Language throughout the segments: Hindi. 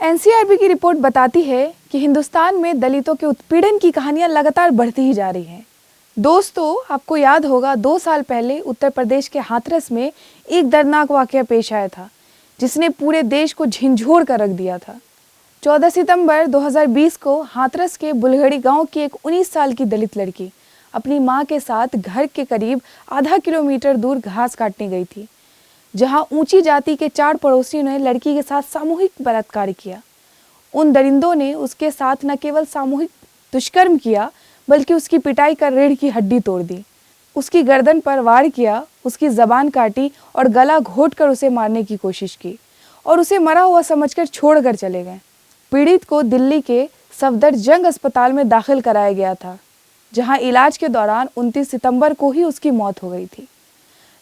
एनसीआरबी की रिपोर्ट बताती है कि हिंदुस्तान में दलितों के उत्पीड़न की कहानियां लगातार बढ़ती ही जा रही हैं। दोस्तों, आपको याद होगा 2 साल पहले उत्तर प्रदेश के हाथरस में एक दर्दनाक वाकया पेश आया था, जिसने पूरे देश को झिंझोर कर रख दिया था। 14 सितंबर 2020 को हाथरस के बुलगड़ी गांव की एक 19 साल की दलित लड़की अपनी मां के साथ घर के करीब आधा किलोमीटर दूर घास काटने गई थी, जहां ऊंची जाति के 4 पड़ोसियों ने लड़की के साथ सामूहिक बलात्कार किया। उन दरिंदों ने उसके साथ न केवल सामूहिक दुष्कर्म किया, बल्कि उसकी पिटाई कर रीढ़ की हड्डी तोड़ दी, उसकी गर्दन पर वार किया, उसकी जबान काटी और गला घोंटकर उसे मारने की कोशिश की और उसे मरा हुआ समझकर छोड़कर चले गए। पीड़ित को दिल्ली के सफदरजंग अस्पताल में दाखिल कराया गया था, जहां इलाज के दौरान 29 सितंबर को ही उसकी मौत हो गई थी।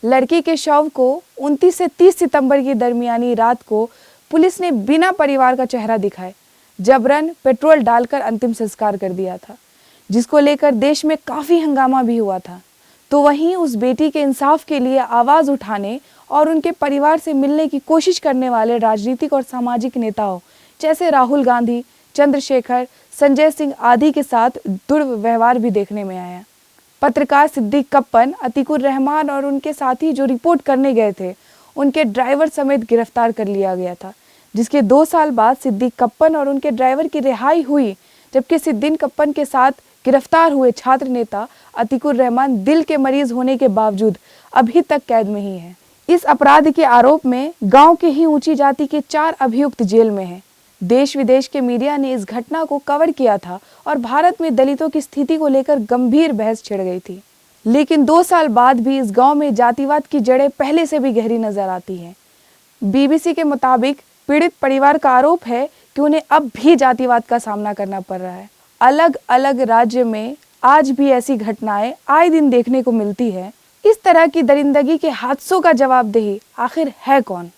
लड़की के शव को 29 से 30 सितंबर की दरमियानी रात को पुलिस ने बिना परिवार का चेहरा दिखाए जबरन पेट्रोल डालकर अंतिम संस्कार कर दिया था, जिसको लेकर देश में काफी हंगामा भी हुआ था। तो वहीं उस बेटी के इंसाफ के लिए आवाज उठाने और उनके परिवार से मिलने की कोशिश करने वाले राजनीतिक और सामाजिक नेताओं जैसे राहुल गांधी, चंद्रशेखर, संजय सिंह आदि के साथ दुर्व्यवहार भी देखने में आया। पत्रकार सिद्दीक कप्पन, अतीकुर रहमान और उनके साथी जो रिपोर्ट करने गए थे, उनके ड्राइवर समेत गिरफ्तार कर लिया गया था, जिसके 2 साल बाद सिद्दीक कप्पन और उनके ड्राइवर की रिहाई हुई, जबकि सिद्दीक कप्पन के साथ गिरफ्तार हुए छात्र नेता अतीकुर रहमान दिल के मरीज होने के बावजूद अभी तक कैद में ही है। इस अपराध के आरोप में गांव के ही ऊंची जाति के 4 अभियुक्त जेल में हैं। देश विदेश के मीडिया ने इस घटना को कवर किया था और भारत में दलितों की स्थिति को लेकर गंभीर बहस छिड़ गई थी। लेकिन 2 साल बाद भी इस गांव में जातिवाद की जड़ें पहले से भी गहरी नजर आती हैं। बीबीसी के मुताबिक पीड़ित परिवार का आरोप है कि उन्हें अब भी जातिवाद का सामना करना पड़ रहा है। अलग अलग राज्य में आज भी ऐसी घटनाएं आए दिन देखने को मिलती है। इस तरह की दरिंदगी के हादसों का जवाबदेही आखिर है कौन?